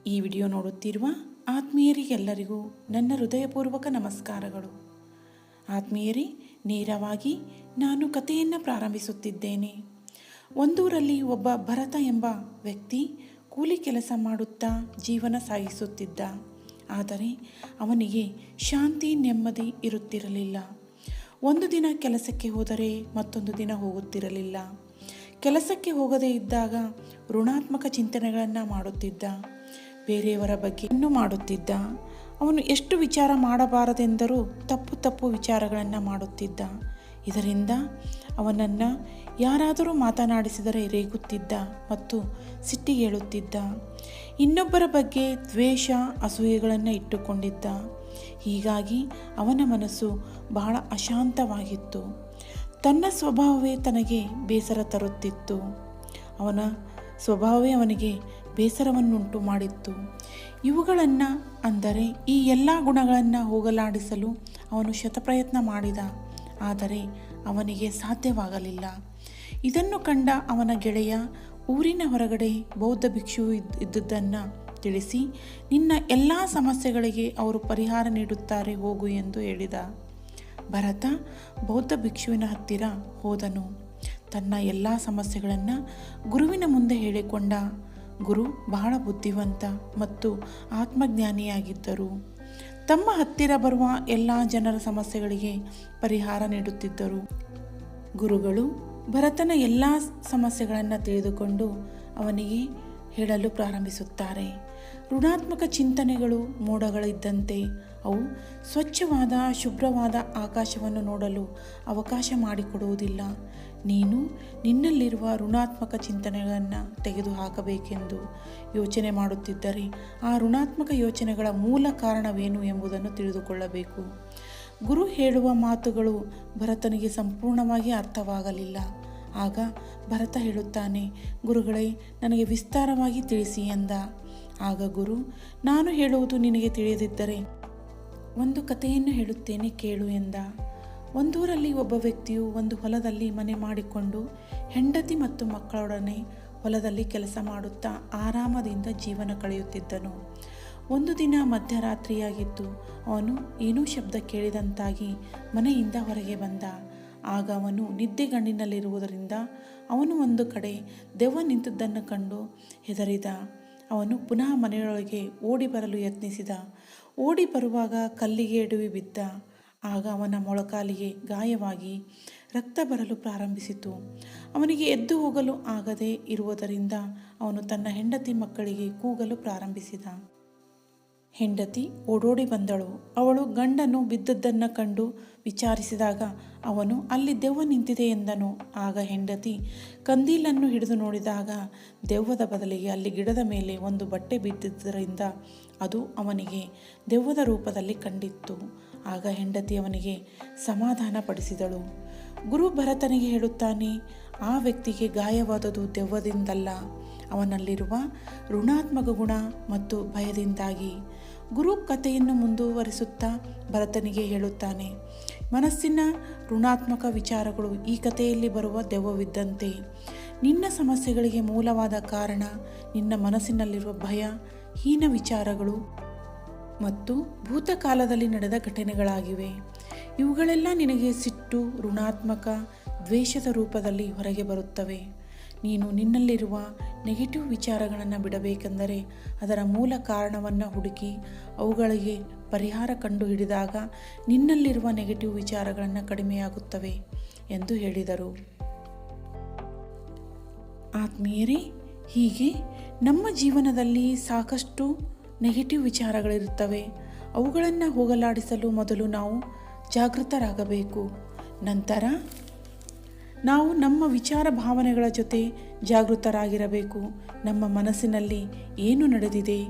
ಈ ವಿಡಿಯೋ ನೋಡುತ್ತಿರುವ ಆತ್ಮೀಯರಿಗೆಲ್ಲರಿಗೂ ನನ್ನ ಹೃದಯಪೂರ್ವಕ ನಮಸ್ಕಾರಗಳು. ಆತ್ಮೀಯರೇ, ನೇರವಾಗಿ ನಾನು ಕಥೆಯನ್ನು ಪ್ರಾರಂಭಿಸುತ್ತಿದ್ದೇನೆ. ಒಂದೂರಲ್ಲಿ ಒಬ್ಬ ಭರತ ಎಂಬ ವ್ಯಕ್ತಿ ಕೂಲಿ ಕೆಲಸ ಮಾಡುತ್ತಾ ಜೀವನ ಸಾಗಿಸುತ್ತಿದ್ದ. ಆದರೆ ಅವನಿಗೆ ಶಾಂತಿ ನೆಮ್ಮದಿ ಇರುತ್ತಿರಲಿಲ್ಲ. ಒಂದು ದಿನ ಕೆಲಸಕ್ಕೆ ಹೋದರೆ ಮತ್ತೊಂದು ದಿನ ಹೋಗುತ್ತಿರಲಿಲ್ಲ. ಕೆಲಸಕ್ಕೆ ಹೋಗದೇ ಇದ್ದಾಗ ಋಣಾತ್ಮಕ ಚಿಂತನೆಗಳನ್ನು ಮಾಡುತ್ತಿದ್ದ. ಬೇರೆಯವರ ಬಗ್ಗೆ ಮಾಡುತ್ತಿದ್ದ. ಅವನು ಎಷ್ಟು ವಿಚಾರ ಮಾಡಬಾರದೆಂದರೂ ತಪ್ಪು ವಿಚಾರಗಳನ್ನು ಮಾಡುತ್ತಿದ್ದ. ಇದರಿಂದ ಅವನನ್ನು ಯಾರಾದರೂ ಮಾತನಾಡಿಸಿದರೆ ರೇಗುತ್ತಿದ್ದ ಮತ್ತು ಸಿಟ್ಟಿಗೇಳುತ್ತಿದ್ದ. ಇನ್ನೊಬ್ಬರ ಬಗ್ಗೆ ದ್ವೇಷ ಅಸೂಯೆಗಳನ್ನು ಇಟ್ಟುಕೊಂಡಿದ್ದ. ಹೀಗಾಗಿ ಅವನ ಮನಸ್ಸು ಬಹಳ ಅಶಾಂತವಾಗಿತ್ತು. ತನ್ನ ಸ್ವಭಾವವೇ ತನಗೆ ಬೇಸರ ತರುತ್ತಿತ್ತು. ಅವನ ಸ್ವಭಾವವೇ ಅವನಿಗೆ ಬೇಸರವನ್ನುಂಟು ಮಾಡಿತ್ತು. ಇವುಗಳನ್ನು ಅಂದರೆ ಈ ಎಲ್ಲ ಗುಣಗಳನ್ನು ಹೋಗಲಾಡಿಸಲು ಅವನು ಶತಪ್ರಯತ್ನ ಮಾಡಿದ. ಆದರೆ ಅವನಿಗೆ ಸಾಧ್ಯವಾಗಲಿಲ್ಲ. ಇದನ್ನು ಕಂಡ ಅವನ ಗೆಳೆಯ ಊರಿನ ಹೊರಗಡೆ ಬೌದ್ಧ ಭಿಕ್ಷು ಇದ್ದುದನ್ನು ತಿಳಿಸಿ, ನಿನ್ನ ಎಲ್ಲ ಸಮಸ್ಯೆಗಳಿಗೆ ಅವರು ಪರಿಹಾರ ನೀಡುತ್ತಾರೆ, ಹೋಗು ಎಂದು ಹೇಳಿದ. ಭರತ ಬೌದ್ಧ ಭಿಕ್ಷುವಿನ ಹತ್ತಿರ ಹೋದನು. ತನ್ನ ಎಲ್ಲ ಸಮಸ್ಯೆಗಳನ್ನು ಗುರುವಿನ ಮುಂದೆ ಹೇಳಿಕೊಂಡ. ಗುರು ಬಹಳ ಬುದ್ಧಿವಂತ ಮತ್ತು ಆತ್ಮಜ್ಞಾನಿಯಾಗಿದ್ದರು. ತಮ್ಮ ಹತ್ತಿರ ಬರುವ ಎಲ್ಲ ಜನರ ಸಮಸ್ಯೆಗಳಿಗೆ ಪರಿಹಾರ ನೀಡುತ್ತಿದ್ದರು. ಗುರುಗಳು ಭರತನ ಎಲ್ಲ ಸಮಸ್ಯೆಗಳನ್ನು ತಿಳಿದುಕೊಂಡು ಅವನಿಗೆ ಹೇಳಲು ಪ್ರಾರಂಭಿಸುತ್ತಾರೆ. ಋಣಾತ್ಮಕ ಚಿಂತನೆಗಳು ಮೋಡಗಳಿದ್ದಂತೆ. ಅವು ಸ್ವಚ್ಛವಾದ ಶುಭ್ರವಾದ ಆಕಾಶವನ್ನು ನೋಡಲು ಅವಕಾಶ ಮಾಡಿಕೊಡುವುದಿಲ್ಲ. ನೀನು ನಿನ್ನಲ್ಲಿರುವ ಋಣಾತ್ಮಕ ಚಿಂತನೆಗಳನ್ನು ತೆಗೆದುಹಾಕಬೇಕೆಂದು ಯೋಚನೆ ಮಾಡುತ್ತಿದ್ದರೆ ಆ ಋಣಾತ್ಮಕ ಯೋಚನೆಗಳ ಮೂಲ ಕಾರಣವೇನು ಎಂಬುದನ್ನು ತಿಳಿದುಕೊಳ್ಳಬೇಕು. ಗುರು ಹೇಳುವ ಮಾತುಗಳು ಭರತನಿಗೆ ಸಂಪೂರ್ಣವಾಗಿ ಅರ್ಥವಾಗಲಿಲ್ಲ. ಆಗ ಭರತ ಹೇಳುತ್ತಾನೆ, ಗುರುಗಳೇ, ನನಗೆ ವಿಸ್ತಾರವಾಗಿ ತಿಳಿಸಿ ಎಂದ. ಆಗ ಗುರು, ನಾನು ಹೇಳುವುದು ನಿನಗೆ ತಿಳಿದಿದ್ದರೆ ಒಂದು ಕಥೆಯನ್ನು ಹೇಳುತ್ತೇನೆ, ಕೇಳು ಎಂದ. ಒಂದೂರಲ್ಲಿ ಒಬ್ಬ ವ್ಯಕ್ತಿಯು ಒಂದು ಹೊಲದಲ್ಲಿ ಮನೆ ಮಾಡಿಕೊಂಡು ಹೆಂಡತಿ ಮತ್ತು ಮಕ್ಕಳೊಡನೆ ಹೊಲದಲ್ಲಿ ಕೆಲಸ ಮಾಡುತ್ತಾ ಆರಾಮದಿಂದ ಜೀವನ ಕಳೆಯುತ್ತಿದ್ದನು. ಒಂದು ದಿನ ಮಧ್ಯರಾತ್ರಿಯಾಗಿತ್ತು. ಅವನು ಏನೋ ಶಬ್ದ ಕೇಳಿದಂತಾಗಿ ಮನೆಯಿಂದ ಹೊರಗೆ ಬಂದ. ಆಗ ಅವನು ನಿದ್ದೆಗಣ್ಣಿನಲ್ಲಿರುವುದರಿಂದ ಅವನು ಒಂದು ಕಡೆ ದೆವ್ವ ನಿಂತದ್ದನ್ನು ಕಂಡು ಹೆದರಿದ. ಅವನು ಪುನಃ ಮನೆಯೊಳಗೆ ಓಡಿ ಬರಲು ಯತ್ನಿಸಿದ. ಓಡಿ ಬರುವಾಗ ಕಲ್ಲಿಗೆ ಎಡವಿ ಬಿದ್ದ. ಆಗ ಅವನ ಮೊಳಕಾಲಿಗೆ ಗಾಯವಾಗಿ ರಕ್ತ ಬರಲು ಪ್ರಾರಂಭಿಸಿತು. ಅವನಿಗೆ ಎದ್ದು ಹೋಗಲು ಆಗದೇ ಇರುವುದರಿಂದ ಅವನು ತನ್ನ ಹೆಂಡತಿ ಮಕ್ಕಳಿಗೆ ಕೂಗಲು ಪ್ರಾರಂಭಿಸಿದ. ಹೆಂಡತಿ ಓಡೋಡಿ ಬಂದಳು. ಅವಳು ಗಂಡನು ಬಿದ್ದದ್ದನ್ನು ಕಂಡು ವಿಚಾರಿಸಿದಾಗ ಅವನು ಅಲ್ಲಿ ದೆವ್ವ ನಿಂತಿದೆ ಎಂದನು. ಆಗ ಹೆಂಡತಿ ಕಂದೀಲನ್ನು ಹಿಡಿದು ನೋಡಿದಾಗ ದೆವ್ವದ ಬದಲಿಗೆ ಅಲ್ಲಿ ಗಿಡದ ಮೇಲೆ ಒಂದು ಬಟ್ಟೆ ಬಿದ್ದಿದ್ದರಿಂದ ಅದು ಅವನಿಗೆ ದೆವ್ವದ ರೂಪದಲ್ಲಿ ಕಂಡಿತ್ತು. ಆಗ ಹೆಂಡತಿ ಅವನಿಗೆ ಸಮಾಧಾನ ಪಡಿಸಿದಳು. ಗುರು ಭರತನಿಗೆ ಹೇಳುತ್ತಾನೆ, ಆ ವ್ಯಕ್ತಿಗೆ ಗಾಯವಾದುದು ದೆವ್ವದಿಂದಲ್ಲ, ಅವನಲ್ಲಿರುವ ಋಣಾತ್ಮಕ ಗುಣ ಮತ್ತು ಭಯದಿಂದಾಗಿ. ಗುರು ಕಥೆಯನ್ನು ಮುಂದುವರಿಸುತ್ತಾ ಭರತನಿಗೆ ಹೇಳುತ್ತಾನೆ, ಮನಸ್ಸಿನ ಋಣಾತ್ಮಕ ವಿಚಾರಗಳು ಈ ಕಥೆಯಲ್ಲಿ ಬರುವ ದೆವ್ವವಿದ್ದಂತೆ. ನಿನ್ನ ಸಮಸ್ಯೆಗಳಿಗೆ ಮೂಲವಾದ ಕಾರಣ ನಿನ್ನ ಮನಸ್ಸಿನಲ್ಲಿರುವ ಭಯ, ಹೀನ ವಿಚಾರಗಳು ಮತ್ತು ಭೂತಕಾಲದಲ್ಲಿ ನಡೆದ ಘಟನೆಗಳಾಗಿವೆ. ಇವುಗಳೆಲ್ಲ ನಿನಗೆ ಸಿಟ್ಟು, ಋಣಾತ್ಮಕ ದ್ವೇಷದ ರೂಪದಲ್ಲಿ ಹೊರಗೆ ಬರುತ್ತವೆ. ನೀನು ನಿನ್ನಲ್ಲಿರುವ ನೆಗೆಟಿವ್ ವಿಚಾರಗಳನ್ನು ಬಿಡಬೇಕೆಂದರೆ ಅದರ ಮೂಲ ಕಾರಣವನ್ನು ಹುಡುಕಿ ಅವುಗಳಿಗೆ ಪರಿಹಾರ ಕಂಡುಹಿಡಿದಾಗ ನಿನ್ನಲ್ಲಿರುವ ನೆಗೆಟಿವ್ ವಿಚಾರಗಳನ್ನು ಕಡಿಮೆಯಾಗುತ್ತವೆ ಎಂದು ಹೇಳಿದರು. ಆತ್ಮೀಯರೇ, ಹೀಗೆ ನಮ್ಮ ಜೀವನದಲ್ಲಿ ಸಾಕಷ್ಟು ನೆಗೆಟಿವ್ ವಿಚಾರಗಳಿರುತ್ತವೆ. ಅವುಗಳನ್ನು ಹೋಗಲಾಡಿಸಲು ಮೊದಲು ನಾವು ಜಾಗೃತರಾಗಬೇಕು. ನಂತರ ನಾವು ನಮ್ಮ ವಿಚಾರ ಭಾವನೆಗಳ ಜೊತೆ ಜಾಗೃತರಾಗಿರಬೇಕು. ನಮ್ಮ ಮನಸ್ಸಿನಲ್ಲಿ ಏನು ನಡೆದಿದೆ,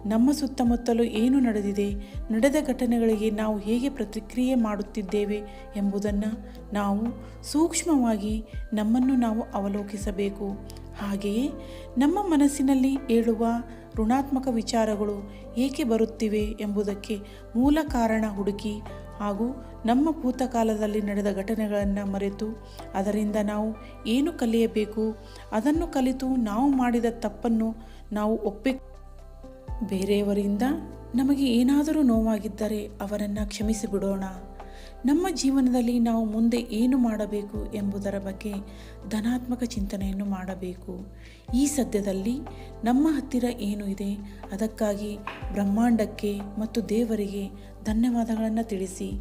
ನಮ್ಮ ಸುತ್ತಮುತ್ತಲೂ ಏನು ನಡೆದಿದೆ, ನಡೆದ ಘಟನೆಗಳಿಗೆ ನಾವು ಹೇಗೆ ಪ್ರತಿಕ್ರಿಯೆ ಮಾಡುತ್ತಿದ್ದೇವೆ ಎಂಬುದನ್ನು ನಾವು ಸೂಕ್ಷ್ಮವಾಗಿ ನಮ್ಮನ್ನು ನಾವು ಅವಲೋಕಿಸಬೇಕು. ಹಾಗೆಯೇ ನಮ್ಮ ಮನಸ್ಸಿನಲ್ಲಿ ಏಳುವ ಋಣಾತ್ಮಕ ವಿಚಾರಗಳು ಏಕೆ ಬರುತ್ತಿವೆ ಎಂಬುದಕ್ಕೆ ಮೂಲ ಕಾರಣ ಹುಡುಕಿ ಹಾಗೂ ನಮ್ಮ ಭೂತಕಾಲದಲ್ಲಿ ನಡೆದ ಘಟನೆಗಳನ್ನು ಮರೆತು ಅದರಿಂದ ನಾವು ಏನು ಕಲಿಯಬೇಕು, ಅದನ್ನು ಕಲಿತು ನಾವು ಮಾಡಿದ ತಪ್ಪನ್ನು ನಾವು ಬೇರೆಯವರಿಂದ ನಮಗೆ ಏನಾದರೂ ನೋವಾಗಿದ್ದರೆ ಅವರನ್ನು ಕ್ಷಮಿಸಿ ಬಿಡೋಣ. ನಮ್ಮ ಜೀವನದಲ್ಲಿ ನಾವು ಮುಂದೆ ಏನು ಮಾಡಬೇಕು ಎಂಬುದರ ಬಗ್ಗೆ ಧನಾತ್ಮಕ ಚಿಂತನೆಯನ್ನು ಮಾಡಬೇಕು. ಈ ಸದ್ಯದಲ್ಲಿ ನಮ್ಮ ಹತ್ತಿರ ಏನು ಇದೆ ಅದಕ್ಕಾಗಿ ಬ್ರಹ್ಮಾಂಡಕ್ಕೆ ಮತ್ತು ದೇವರಿಗೆ ಧನ್ಯವಾದಗಳನ್ನು ತಿಳಿಸಿ.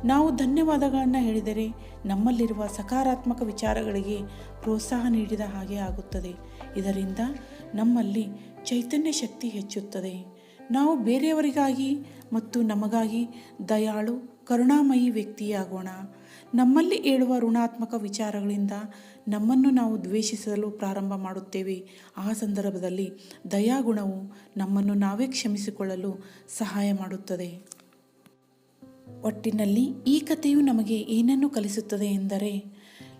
ನಾವು ಧನ್ಯವಾದಗಳನ್ನು ಹೇಳಿದರೆ ನಮ್ಮಲ್ಲಿರುವ ಸಕಾರಾತ್ಮಕ ವಿಚಾರಗಳಿಗೆ ಪ್ರೋತ್ಸಾಹ ನೀಡಿದ ಹಾಗೆ ಆಗುತ್ತದೆ. ಇದರಿಂದ ನಮ್ಮಲ್ಲಿ ಚೈತನ್ಯ ಶಕ್ತಿ ಹೆಚ್ಚುತ್ತದೆ. ನಾವು ಬೇರೆಯವರಿಗಾಗಿ ಮತ್ತು ನಮಗಾಗಿ ದಯಾಳು ಕರುಣಾಮಯಿ ವ್ಯಕ್ತಿಯಾಗೋಣ. ನಮ್ಮಲ್ಲಿ ಏಳುವ ಋಣಾತ್ಮಕ ವಿಚಾರಗಳಿಂದ ನಮ್ಮನ್ನು ನಾವು ದ್ವೇಷಿಸಲು ಪ್ರಾರಂಭ ಮಾಡುತ್ತೇವೆ. ಆ ಸಂದರ್ಭದಲ್ಲಿ ದಯಾಗುಣವು ನಮ್ಮನ್ನು ನಾವೇ ಕ್ಷಮಿಸಿಕೊಳ್ಳಲು ಸಹಾಯ ಮಾಡುತ್ತದೆ. ಒಟ್ಟಿನಲ್ಲಿ ಈ ಕಥೆಯು ನಮಗೆ ಏನನ್ನು ಕಲಿಸುತ್ತದೆ ಎಂದರೆ,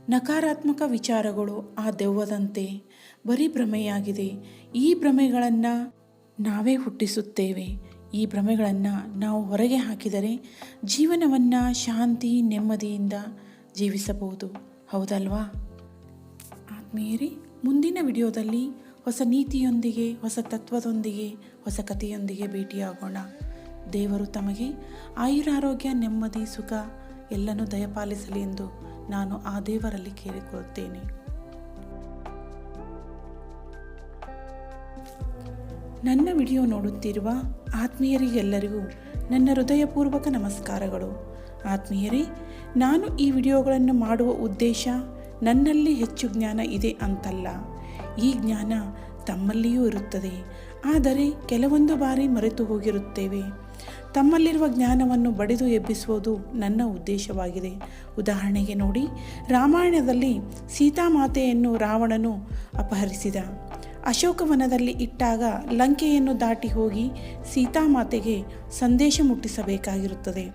ನಕಾರಾತ್ಮಕ ವಿಚಾರಗಳು ಆ ದೆವ್ವದಂತೆ ಬರೀ ಭ್ರಮೆಯಾಗಿದೆ. ಈ ಭ್ರಮೆಗಳನ್ನು ನಾವೇ ಹುಟ್ಟಿಸುತ್ತೇವೆ. ಈ ಭ್ರಮೆಗಳನ್ನು ನಾವು ಹೊರಗೆ ಹಾಕಿದರೆ ಜೀವನವನ್ನು ಶಾಂತಿ ನೆಮ್ಮದಿಯಿಂದ ಜೀವಿಸಬಹುದು. ಹೌದಲ್ವಾ ಆತ್ಮೀಯರೇ? ಮುಂದಿನ ವಿಡಿಯೋದಲ್ಲಿ ಹೊಸ ನೀತಿಯೊಂದಿಗೆ, ಹೊಸ ತತ್ವದೊಂದಿಗೆ, ಹೊಸ ಕಥೆಯೊಂದಿಗೆ ಭೇಟಿಯಾಗೋಣ. ದೇವರು ತಮಗೆ ಆಯುರಾರೋಗ್ಯ, ನೆಮ್ಮದಿ, ಸುಖ ಎಲ್ಲನೂ ದಯಪಾಲಿಸಲಿ ಎಂದು ನಾನು ಆ ದೇವರಲ್ಲಿ ಕೇಳಿಕೊಳ್ಳುತ್ತೇನೆ. ನನ್ನ ವಿಡಿಯೋ ನೋಡುತ್ತಿರುವ ಆತ್ಮೀಯರಿಗೆಲ್ಲರಿಗೂ ನನ್ನ ಹೃದಯಪೂರ್ವಕ ನಮಸ್ಕಾರಗಳು. ಆತ್ಮೀಯರೇ, ನಾನು ಈ ವಿಡಿಯೋಗಳನ್ನು ಮಾಡುವ ಉದ್ದೇಶ ನನ್ನಲ್ಲಿ ಹೆಚ್ಚು ಜ್ಞಾನ ಇದೆ ಅಂತಲ್ಲ. ಈ ಜ್ಞಾನ ತಮ್ಮಲ್ಲಿಯೂ ಇರುತ್ತದೆ, ಆದರೆ ಕೆಲವೊಂದು ಬಾರಿ ಮರೆತು ಹೋಗಿರುತ್ತೇವೆ. ತಮ್ಮಲ್ಲಿರುವ ಜ್ಞಾನವನ್ನು ಬಡಿದು ಎಬ್ಬಿಸುವುದು ನನ್ನ ಉದ್ದೇಶವಾಗಿದೆ. ಉದಾಹರಣೆಗೆ ನೋಡಿ, ರಾಮಾಯಣದಲ್ಲಿ ಸೀತಾಮಾತೆಯನ್ನು ರಾವಣನು ಅಪಹರಿಸಿದ. ಅಶೋಕವನದಲ್ಲಿ ಇಟ್ಟಾಗ ಲಂಕೆಯನ್ನು ದಾಟಿ ಹೋಗಿ ಸೀತಾಮಾತೆಗೆ ಸಂದೇಶ ಮುಟ್ಟಿಸಬೇಕಾಗಿರುತ್ತದೆ.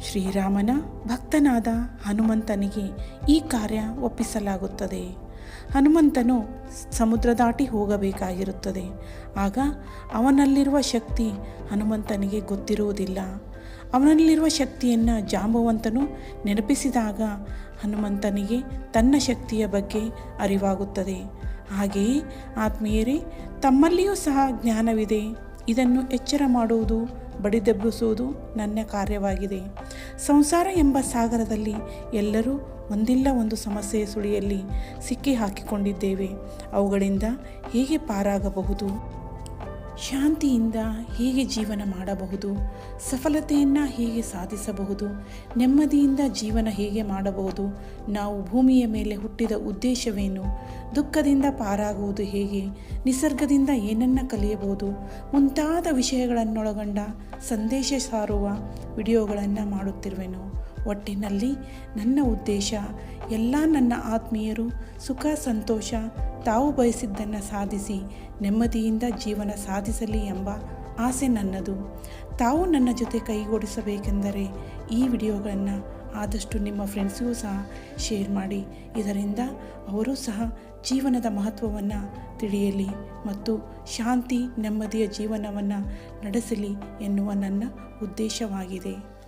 ಶ್ರೀರಾಮನ ಭಕ್ತನಾದ ಹನುಮಂತನಿಗೆ ಈ ಕಾರ್ಯ ಒಪ್ಪಿಸಲಾಗುತ್ತದೆ. ಹನುಮಂತನು ಸಮುದ್ರ ದಾಟಿ ಹೋಗಬೇಕಾಗಿರುತ್ತದೆ. ಆಗ ಅವನಲ್ಲಿರುವ ಶಕ್ತಿ ಹನುಮಂತನಿಗೆ ಗೊತ್ತಿರುವುದಿಲ್ಲ. ಅವನಲ್ಲಿರುವ ಶಕ್ತಿಯನ್ನು ಜಾಂಬವಂತನು ನೆನಪಿಸಿದಾಗ ಹನುಮಂತನಿಗೆ ತನ್ನ ಶಕ್ತಿಯ ಬಗ್ಗೆ ಅರಿವಾಗುತ್ತದೆ. ಹಾಗೆಯೇ ಆತ್ಮೀಯರೇ, ತಮ್ಮಲ್ಲಿಯೂ ಸಹ ಜ್ಞಾನವಿದೆ. ಇದನ್ನು ಎಚ್ಚರ ಮಾಡುವುದು, ಬಡಿದೆಬ್ಬಿಸುವುದು ನನ್ನ ಕಾರ್ಯವಾಗಿದೆ. ಸಂಸಾರ ಎಂಬ ಸಾಗರದಲ್ಲಿ ಎಲ್ಲರೂ ಒಂದಿಲ್ಲ ಒಂದು ಸಮಸ್ಯೆಯ ಸುಳಿಯಲ್ಲಿ ಸಿಕ್ಕಿ ಹಾಕಿಕೊಂಡಿದ್ದೇವೆ. ಅವುಗಳಿಂದ ಹೇಗೆ ಪಾರಾಗಬಹುದು? ಶಾಂತಿಯಿಂದ ಹೇಗೆ ಜೀವನ ಮಾಡಬಹುದು? ಸಫಲತೆಯನ್ನು ಹೇಗೆ ಸಾಧಿಸಬಹುದು? ನೆಮ್ಮದಿಯಿಂದ ಜೀವನ ಹೇಗೆ ಮಾಡಬಹುದು? ನಾವು ಭೂಮಿಯ ಮೇಲೆ ಹುಟ್ಟಿದ ಉದ್ದೇಶವೇನು? ದುಃಖದಿಂದ ಪಾರಾಗುವುದು ಹೇಗೆ? ನಿಸರ್ಗದಿಂದ ಏನನ್ನು ಕಲಿಯಬಹುದು? ಮುಂತಾದ ವಿಷಯಗಳನ್ನೊಳಗೊಂಡ ಸಂದೇಶ ಸಾರುವ ವಿಡಿಯೋಗಳನ್ನು ಮಾಡುತ್ತಿರುವೆನು. ಒಟ್ಟಿನಲ್ಲಿ ನನ್ನ ಉದ್ದೇಶ ಎಲ್ಲ ನನ್ನ ಆತ್ಮೀಯರು ಸುಖ ಸಂತೋಷ, ತಾವು ಬಯಸಿದ್ದನ್ನು ಸಾಧಿಸಿ ನೆಮ್ಮದಿಯಿಂದ ಜೀವನ ಸಾಧಿಸಲಿ ಎಂಬ ಆಸೆ ನನ್ನದು. ತಾವು ನನ್ನ ಜೊತೆ ಕೈಗೂಡಿಸಬೇಕೆಂದರೆ ಈ ವಿಡಿಯೋಗಳನ್ನು ಆದಷ್ಟು ನಿಮ್ಮ ಫ್ರೆಂಡ್ಸ್ಗೂ ಸಹ ಶೇರ್ ಮಾಡಿ. ಇದರಿಂದ ಅವರು ಸಹ ಜೀವನದ ಮಹತ್ವವನ್ನು ತಿಳಿಯಲಿ ಮತ್ತು ಶಾಂತಿ ನೆಮ್ಮದಿಯ ಜೀವನವನ್ನು ನಡೆಸಲಿ ಎನ್ನುವ ನನ್ನ ಉದ್ದೇಶವಾಗಿದೆ.